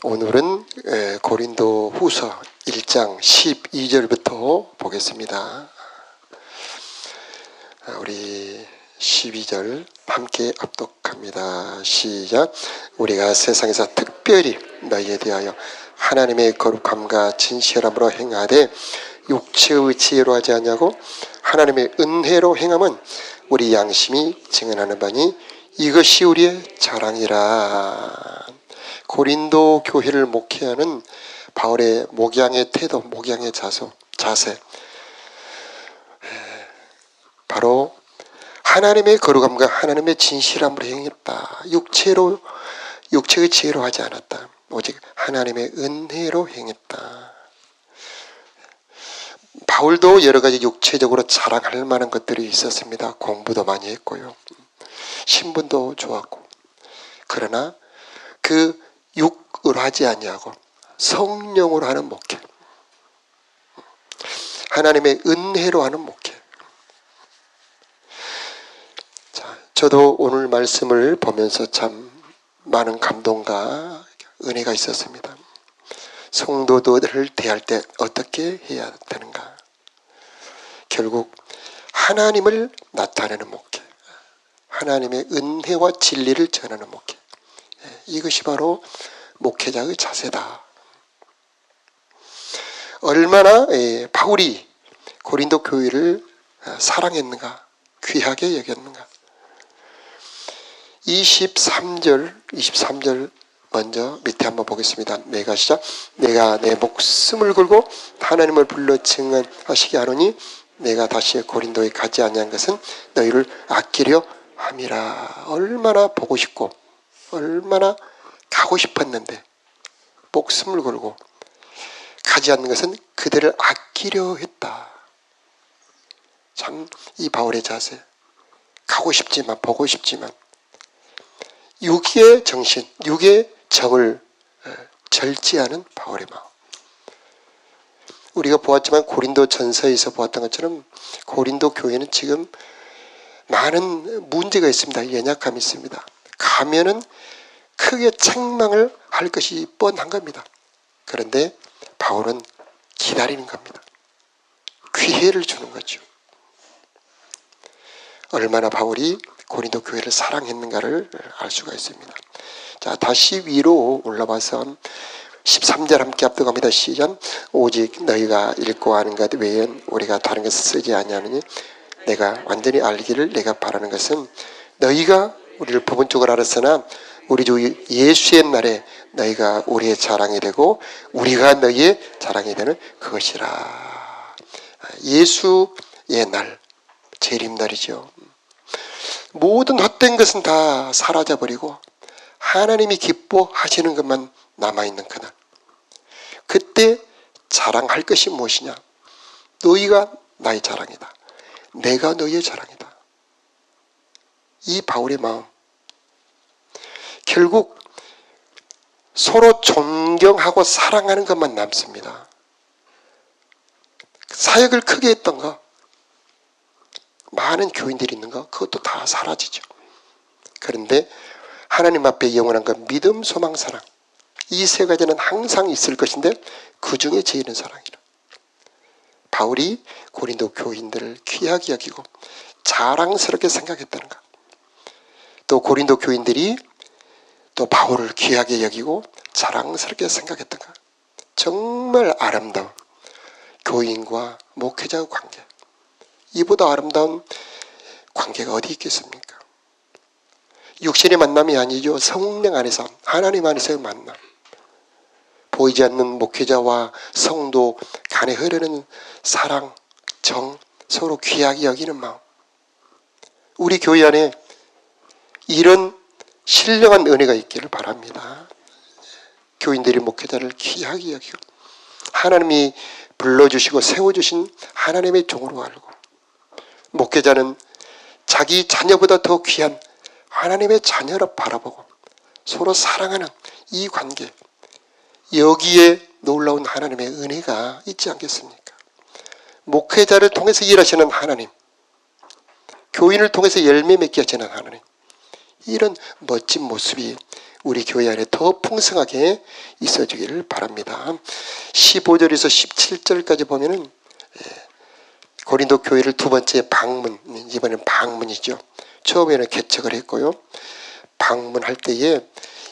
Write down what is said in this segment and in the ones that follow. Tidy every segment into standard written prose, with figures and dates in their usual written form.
오늘은 고린도 후서 1장 12절부터 보겠습니다. 우리 12절 함께 합독합니다. 시작. 우리가 세상에서 특별히 너희에 대하여 하나님의 거룩함과 진실함으로 행하되 육체의 지혜로 하지 않냐고. 하나님의 은혜로 행함은 우리 양심이 증언하는 바니 이것이 우리의 자랑이라. 고린도 교회를 목회하는 바울의 목양의 태도, 목양의 자세, 바로 하나님의 거룩함과 하나님의 진실함으로 행했다. 육체의 지혜로 하지 않았다. 오직 하나님의 은혜로 행했다. 바울도 여러 가지 육체적으로 자랑할 만한 것들이 있었습니다. 공부도 많이 했고요. 신분도 좋았고. 그러나 그 육으로 하지 아니하고 성령으로 하는 목회, 하나님의 은혜로 하는 목회. 자, 저도 오늘 말씀을 보면서 참 많은 감동과 은혜가 있었습니다. 성도들을 대할 때 어떻게 해야 되는가? 결국 하나님을 나타내는 목회, 하나님의 은혜와 진리를 전하는 목회. 이것이 바로 목회자의 자세다. 얼마나 바울이 고린도 교회를 사랑했는가, 귀하게 여겼는가. 23절 먼저 밑에 한번 보겠습니다. 내가 시작. 내가 내 목숨을 걸고 하나님을 불러 증언하시게 하노니 내가 다시 고린도에 가지 아니한 것은 너희를 아끼려 함이라. 얼마나 보고 싶고 얼마나 가고 싶었는데 목숨을 걸고 가지 않는 것은 그들을 아끼려 했다. 참 이 바울의 자세, 가고 싶지만 보고 싶지만 육의 정신, 육의 정을 절제하는 바울의 마음. 우리가 보았지만 고린도 전서에서 보았던 것처럼 고린도 교회는 지금 많은 문제가 있습니다. 연약함이 있습니다. 가면은 크게 책망을 할 것이 뻔한 겁니다. 그런데 바울은 기다리는 겁니다. 기회를 주는 거죠. 얼마나 바울이 고린도 교회를 사랑했는가를 알 수가 있습니다. 자, 다시 위로 올라와서 13절 함께 합독합니다. 시작. 오직 너희가 읽고 아는 것 외엔 우리가 다른 것을 쓰지 아니하느니 내가 완전히 알기를 내가 바라는 것은 너희가 우리를 부분적으로 알았으나 우리 주 예수의 날에 너희가 우리의 자랑이 되고 우리가 너희의 자랑이 되는 그것이라. 예수의 날, 재림날이죠. 모든 헛된 것은 다 사라져버리고 하나님이 기뻐하시는 것만 남아있는 그날. 그때 자랑할 것이 무엇이냐? 너희가 나의 자랑이다. 내가 너희의 자랑이다. 이 바울의 마음. 결국 서로 존경하고 사랑하는 것만 남습니다. 사역을 크게 했던 거, 많은 교인들이 있는 거, 그것도 다 사라지죠. 그런데 하나님 앞에 영원한 것, 믿음, 소망, 사랑, 이 세 가지는 항상 있을 것인데 그 중에 제일은 사랑이라. 바울이 고린도 교인들을 귀하게 여기고 자랑스럽게 생각했다는 것. 또 고린도 교인들이 또 바울을 귀하게 여기고 자랑스럽게 생각했던 것. 정말 아름다운 교인과 목회자의 관계. 이보다 아름다운 관계가 어디 있겠습니까? 육신의 만남이 아니죠. 성령 안에서, 하나님 안에서의 만남. 보이지 않는 목회자와 성도 간에 흐르는 사랑, 정, 서로 귀하게 여기는 마음. 우리 교회 안에 이런 신령한 은혜가 있기를 바랍니다. 교인들이 목회자를 귀하게 여기고 하나님이 불러주시고 세워주신 하나님의 종으로 알고 목회자는 자기 자녀보다 더 귀한 하나님의 자녀로 바라보고 서로 사랑하는 이 관계, 여기에 놀라운 하나님의 은혜가 있지 않겠습니까? 목회자를 통해서 일하시는 하나님, 교인을 통해서 열매 맺게 하시는 하나님, 이런 멋진 모습이 우리 교회 안에 더 풍성하게 있어주기를 바랍니다. 15절에서 17절까지 보면은 고린도 교회를 두 번째 방문, 이번엔 방문이죠. 처음에는 개척을 했고요. 방문할 때에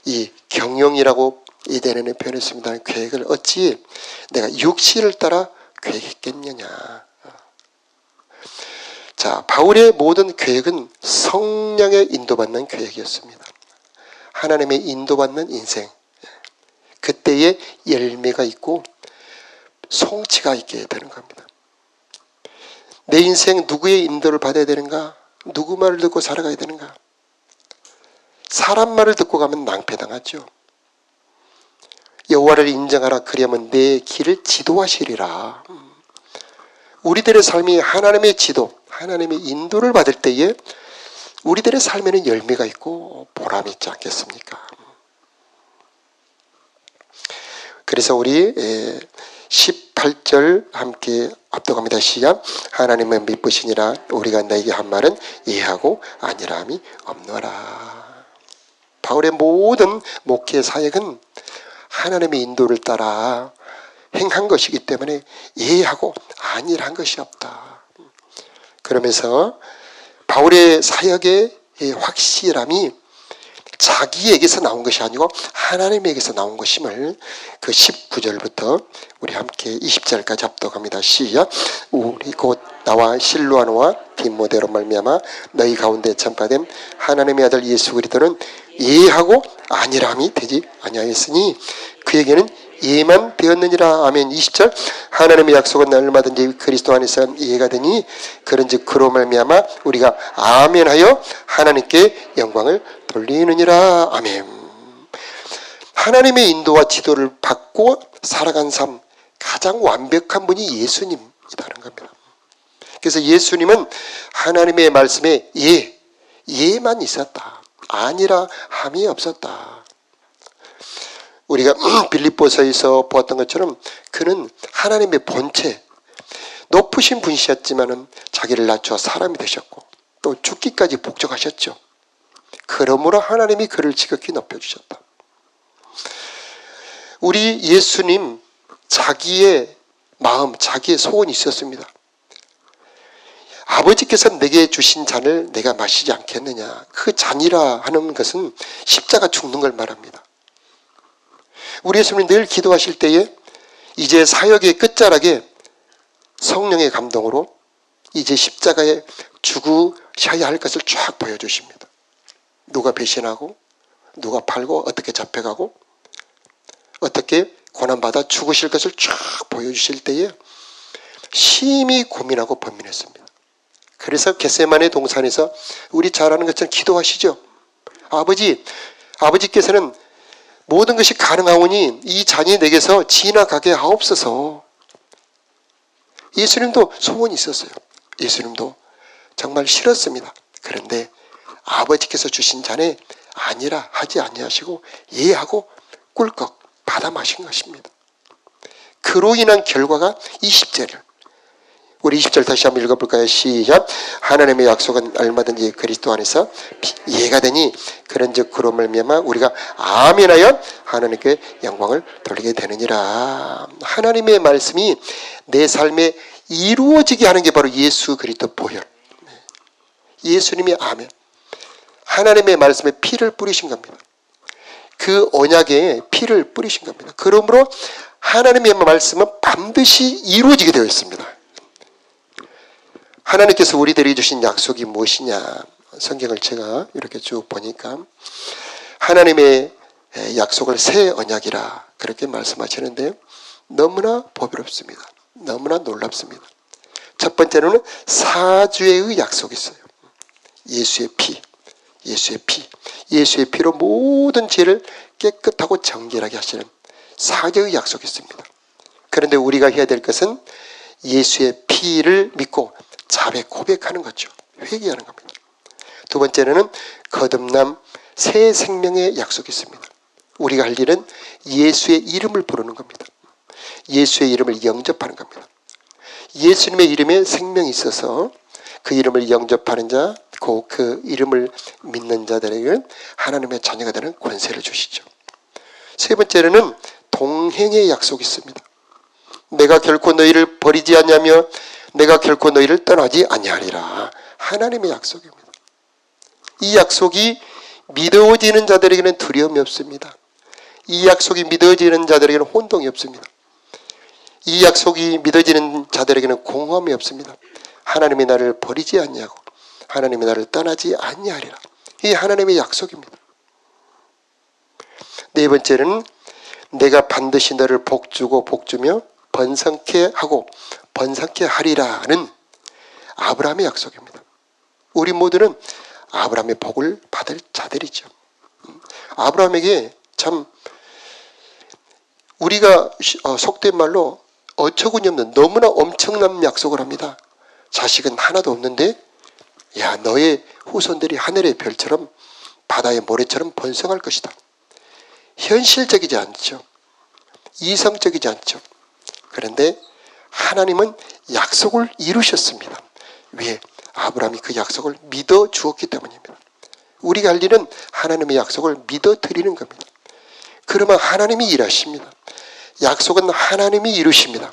이 경영이라고 이대는 표현했습니다. 계획을 어찌 내가 육신을 따라 계획했겠느냐. 자, 바울의 모든 계획은 성령의 인도받는 계획이었습니다. 하나님의 인도받는 인생. 그때의 열매가 있고 성취가 있게 되는 겁니다. 내 인생 누구의 인도를 받아야 되는가? 누구 말을 듣고 살아가야 되는가? 사람 말을 듣고 가면 낭패당하죠. 여호와를 인정하라. 그러면 내 길을 지도하시리라. 우리들의 삶이 하나님의 지도, 하나님의 인도를 받을 때에 우리들의 삶에는 열매가 있고 보람이 있지 않겠습니까? 그래서 우리 18절 함께 합독합니다. 시작. 하나님은 미쁘시니라. 우리가 너에게 한 말은 이해하고 아니라함이 없노라. 바울의 모든 목회 사역은 하나님의 인도를 따라 행한 것이기 때문에 이해하고 아니란 것이 없다. 그러면서 바울의 사역의 확실함이 자기에게서 나온 것이 아니고 하나님에게서 나온 것임을 그 19절부터 우리 함께 20절까지 합독합니다. 시작. 우리 곧 나와 실로아노와 디모데로 말미암아 너희 가운데 전파된 하나님의 아들 예수 그리스도는 이해하고 아니람이 되지 아니하였으니 그에게는 이해만 되었느니라. 아멘. 20절. 하나님의 약속은 얼마든지 그리스도 안에서 이해가 되니 그런즉 그로 말미암아 우리가 아멘하여 하나님께 영광을 돌리느니라. 아멘. 하나님의 인도와 지도를 받고 살아간 삶 가장 완벽한 분이 예수님이라는 겁니다. 그래서 예수님은 하나님의 말씀에 예만 있었다. 아니라 함이 없었다. 우리가 빌립보서에서 보았던 것처럼 그는 하나님의 본체, 높으신 분이셨지만은 자기를 낮춰 사람이 되셨고 또 죽기까지 복종하셨죠. 그러므로 하나님이 그를 지극히 높여주셨다. 우리 예수님 자기의 마음, 자기의 소원이 있었습니다. 아버지께서 내게 주신 잔을 내가 마시지 않겠느냐. 그 잔이라 하는 것은 십자가 죽는 걸 말합니다. 우리 예수님이 늘 기도하실 때에 이제 사역의 끝자락에 성령의 감동으로 이제 십자가에 죽으셔야 할 것을 쫙 보여주십니다. 누가 배신하고 누가 팔고 어떻게 잡혀가고 어떻게 고난받아 죽으실 것을 쫙 보여주실 때에 심히 고민하고 번민했습니다. 그래서 겟세마네 동산에서 우리 잘 아는 것처럼 기도하시죠. 아버지께서는 모든 것이 가능하오니 이 잔이 내게서 지나가게 하옵소서. 예수님도 소원이 있었어요. 예수님도 정말 싫었습니다. 그런데 아버지께서 주신 잔에 아니라 하지 아니하시고 예하고 꿀꺽 받아 마신 것입니다. 그로 인한 결과가 20절을 우리 20절 다시 한번 읽어볼까요? 시작. 하나님의 약속은 얼마든지 그리스도 안에서 이해가 되니 그런즉 그로 말미암아 우리가 아멘하여 하나님께 영광을 돌리게 되느니라. 하나님의 말씀이 내 삶에 이루어지게 하는 게 바로 예수 그리스도 보혈. 예수님이 아멘. 하나님의 말씀에 피를 뿌리신 겁니다. 그 언약에 피를 뿌리신 겁니다. 그러므로 하나님의 말씀은 반드시 이루어지게 되어 있습니다. 하나님께서 우리들에게 주신 약속이 무엇이냐. 성경을 제가 이렇게 쭉 보니까 하나님의 약속을 새 언약이라 그렇게 말씀하시는데 너무나 보배롭습니다. 너무나 놀랍습니다. 첫 번째로는 사죄의 약속이 있어요. 예수의 피. 예수의 피로 모든 죄를 깨끗하고 정결하게 하시는 사죄의 약속이 있습니다. 그런데 우리가 해야 될 것은 예수의 피를 믿고 자백 고백하는 거죠. 회개하는 겁니다. 두 번째는 거듭남 새 생명의 약속이 있습니다. 우리가 할 일은 예수의 이름을 부르는 겁니다. 예수의 이름을 영접하는 겁니다. 예수님의 이름에 생명이 있어서 그 이름을 영접하는 자, 그 이름을 믿는 자들에게 하나님의 자녀가 되는 권세를 주시죠. 세 번째로는 동행의 약속이 있습니다. 내가 결코 너희를 버리지 않냐며 내가 결코 너희를 떠나지 아니하리라. 하나님의 약속입니다. 이 약속이 믿어지는 자들에게는 두려움이 없습니다. 이 약속이 믿어지는 자들에게는 혼동이 없습니다. 이 약속이 믿어지는 자들에게는 공허함이 없습니다. 하나님이 나를 버리지 않냐고, 하나님이 나를 떠나지 아니하리라. 이 하나님의 약속입니다. 네 번째는 내가 반드시 너를 복주고 복주며 번성케 하고 번성케 하리라는 아브라함의 약속입니다. 우리 모두는 아브라함의 복을 받을 자들이죠. 아브라함에게 참 우리가 속된 말로 어처구니 없는 너무나 엄청난 약속을 합니다. 자식은 하나도 없는데 야, 너의 후손들이 하늘의 별처럼 바다의 모래처럼 번성할 것이다. 현실적이지 않죠. 이성적이지 않죠. 그런데 하나님은 약속을 이루셨습니다. 왜? 아브라함이 그 약속을 믿어 주었기 때문입니다. 우리가 할 일은 하나님의 약속을 믿어 드리는 겁니다. 그러면 하나님이 일하십니다. 약속은 하나님이 이루십니다.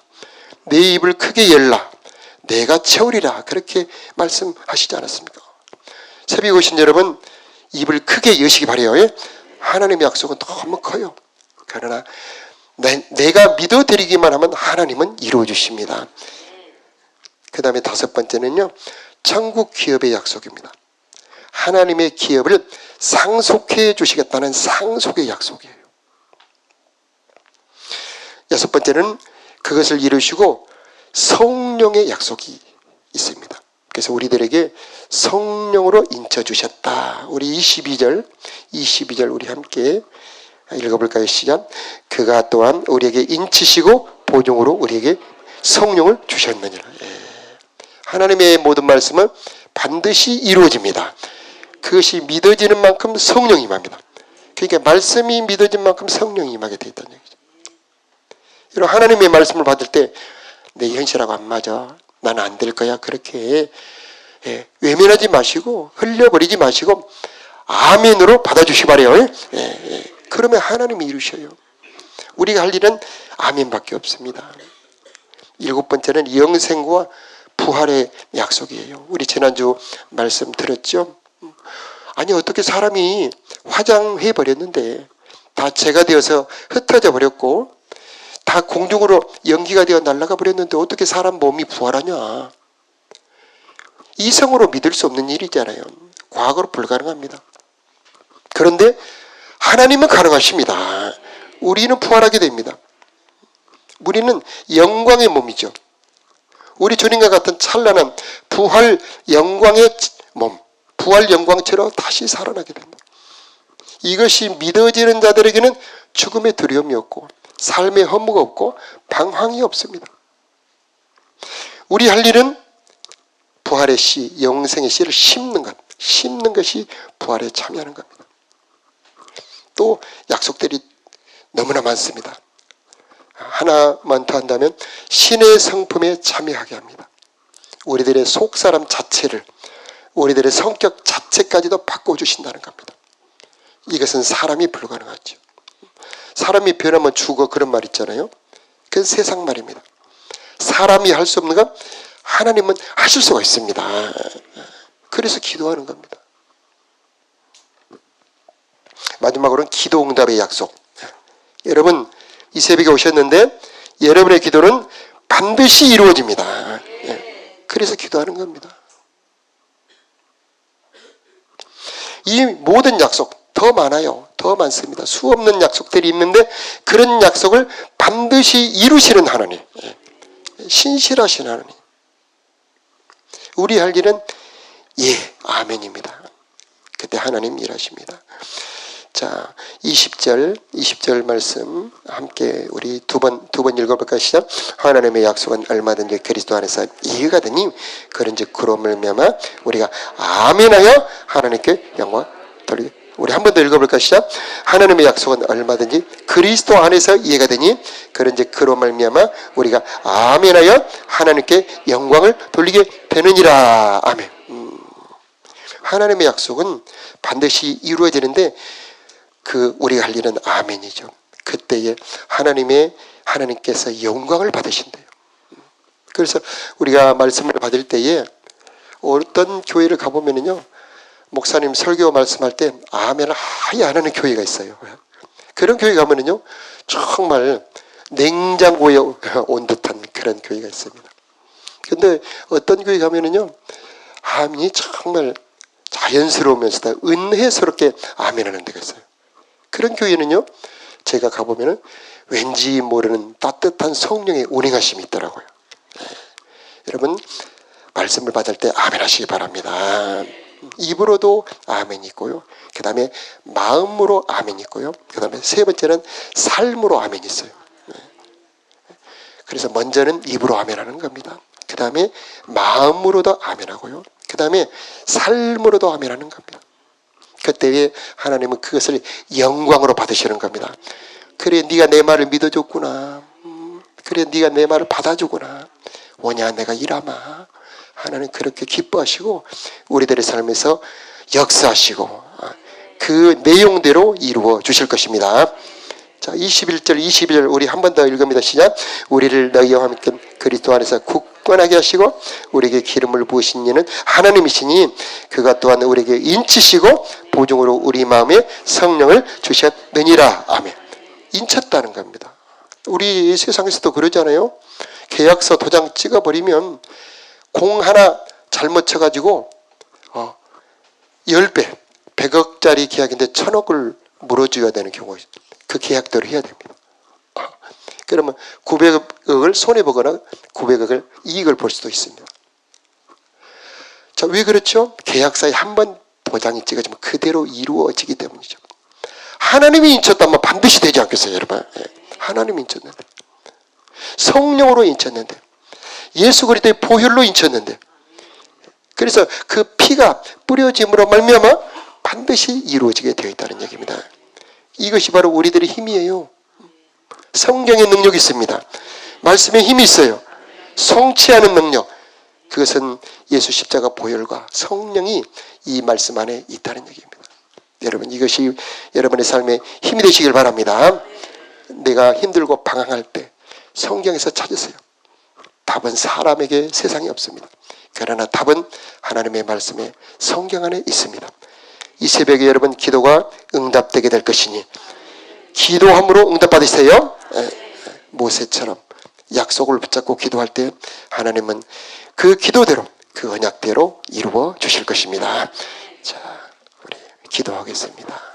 내 입을 크게 열라 내가 채우리라 그렇게 말씀하시지 않았습니까? 새벽에 오신 여러분 입을 크게 여시기 바라요. 하나님의 약속은 너무 커요. 그러나 내가 믿어드리기만 하면 하나님은 이루어주십니다. 그 다음에 다섯 번째는요, 천국 기업의 약속입니다. 하나님의 기업을 상속해 주시겠다는 상속의 약속이에요. 여섯 번째는 그것을 이루시고 성령의 약속이 있습니다. 그래서 우리들에게 성령으로 인쳐주셨다. 우리 22절 우리 함께 읽어볼까요? 시작. 그가 또한 우리에게 인치시고 보증으로 우리에게 성령을 주셨느니라. 하나님의 모든 말씀은 반드시 이루어집니다. 그것이 믿어지는 만큼 성령이 임합니다. 그러니까 말씀이 믿어진 만큼 성령이 임하게 되어 있다는 얘기죠. 이런 하나님의 말씀을 받을 때 내 현실하고 안 맞아. 나는 안 될 거야. 그렇게 외면하지 마시고 흘려버리지 마시고 아멘으로 받아주시기 바래요. 그러면 하나님이 이루셔요. 우리가 할 일은 아멘밖에 없습니다. 일곱 번째는 영생과 부활의 약속이에요. 우리 지난주 말씀 들었죠? 아니 어떻게 사람이 화장해버렸는데 다 재가 되어서 흩어져 버렸고 다 공중으로 연기가 되어 날아가 버렸는데 어떻게 사람 몸이 부활하냐. 이성으로 믿을 수 없는 일이잖아요. 과거로 불가능합니다. 그런데 하나님은 가능하십니다. 우리는 부활하게 됩니다. 우리는 영광의 몸이죠. 우리 주님과 같은 찬란한 부활 영광의 몸, 부활 영광처럼 다시 살아나게 됩니다. 이것이 믿어지는 자들에게는 죽음의 두려움이 없고 삶의 허무가 없고 방황이 없습니다. 우리 할 일은 부활의 씨, 영생의 씨를 심는 것, 심는 것이 부활에 참여하는 겁니다. 또 약속들이 너무나 많습니다. 하나만 더 한다면 신의 성품에 참여하게 합니다. 우리들의 속사람 자체를, 우리들의 성격 자체까지도 바꿔주신다는 겁니다. 이것은 사람이 불가능하죠. 사람이 변하면 죽어 그런 말 있잖아요. 그건 세상 말입니다. 사람이 할 수 없는 건 하나님은 하실 수가 있습니다. 그래서 기도하는 겁니다. 마지막으로는 기도 응답의 약속. 여러분 이 새벽에 오셨는데 여러분의 기도는 반드시 이루어집니다. 그래서 기도하는 겁니다. 이 모든 약속 더 많아요. 더 많습니다. 수없는 약속들이 있는데 그런 약속을 반드시 이루시는 하나님, 신실하신 하나님. 우리 할 일은 아멘입니다. 그때 하나님 일하십니다. 자, 20절 말씀 함께 우리 두 번 읽어볼까요? 시작. 하나님의 약속은 얼마든지 그리스도 안에서 이해가 되니 그런즉 그로 말미암아 우리가 아멘하여 하나님께 영광 돌리게. 우리 한 번 더 읽어볼까요? 시작. 하나님의 약속은 얼마든지 그리스도 안에서 이해가 되니 그런즉 그로 말미암아 우리가 아멘하여 하나님께 영광을 돌리게 되느니라. 아멘. 하나님의 약속은 반드시 이루어지는데 우리가 할 일은 아멘이죠. 그때에 하나님께서 영광을 받으신대요. 그래서 우리가 말씀을 받을 때에 어떤 교회를 가보면요, 목사님 설교 말씀할 때 아멘을 아예 안 하는 교회가 있어요. 그런 교회 가면은요, 정말 냉장고에 온 듯한 그런 교회가 있습니다. 근데 어떤 교회 가면은요, 아멘이 정말 자연스러우면서도 은혜스럽게 아멘하는 데가 있어요. 그런 교회는요, 제가 가보면은 왠지 모르는 따뜻한 성령의 운행하심이 있더라고요. 여러분, 말씀을 받을 때 아멘 하시기 바랍니다. 입으로도 아멘이 있고요. 그 다음에 마음으로 아멘이 있고요. 그 다음에 세 번째는 삶으로 아멘이 있어요. 그래서 먼저는 입으로 아멘하는 겁니다. 그 다음에 마음으로도 아멘하고요. 그 다음에 삶으로도 아멘하는 겁니다. 그때에 하나님은 그것을 영광으로 받으시는 겁니다. 그래, 네가 내 말을 믿어줬구나. 그래, 네가 내 말을 받아주구나. 오냐 내가 일하마. 하나님 그렇게 기뻐하시고 우리들의 삶에서 역사하시고 그 내용대로 이루어 주실 것입니다. 자, 21절 22절 우리 한 번 더 읽습니다. 시작. 우리를 너희와 함께 그리스도 안에서 굳건하게 하시고 우리에게 기름을 부으신 이는 하나님이시니 그가 또한 우리에게 인치시고 보증으로 우리 마음에 성령을 주셨느니라. 아멘. 인쳤다는 겁니다. 우리 세상에서도 그러잖아요. 계약서 도장 찍어버리면 공 하나 잘못 쳐가지고 10배 100억짜리 계약인데 1000억을 물어줘야 되는 경우가 있어요. 그 계약대로 해야 됩니다. 그러면 900억을 손해보거나 900억을 이익을 볼 수도 있습니다. 자, 왜 그렇죠? 계약서에 한 번 도장이 찍어지면 그대로 이루어지기 때문이죠. 하나님이 인쳤다면 반드시 되지 않겠어요, 여러분? 하나님이 인쳤는데, 성령으로 인쳤는데, 예수 그리스도의 보혈로 인쳤는데, 그래서 그 피가 뿌려짐으로 말미암아 반드시 이루어지게 되어 있다는 얘기입니다. 이것이 바로 우리들의 힘이에요. 성경의 능력이 있습니다. 말씀에 힘이 있어요. 성취하는 능력. 그것은 예수 십자가 보혈과 성령이 이 말씀 안에 있다는 얘기입니다. 여러분, 이것이 여러분의 삶에 힘이 되시길 바랍니다. 내가 힘들고 방황할 때 성경에서 찾으세요. 답은 사람에게 세상에 없습니다. 그러나 답은 하나님의 말씀에 성경 안에 있습니다. 이 새벽에 여러분 기도가 응답되게 될 것이니 기도함으로 응답받으세요. 모세처럼 약속을 붙잡고 기도할 때 하나님은 그 기도대로 그 언약대로 이루어 주실 것입니다. 자, 우리 기도하겠습니다.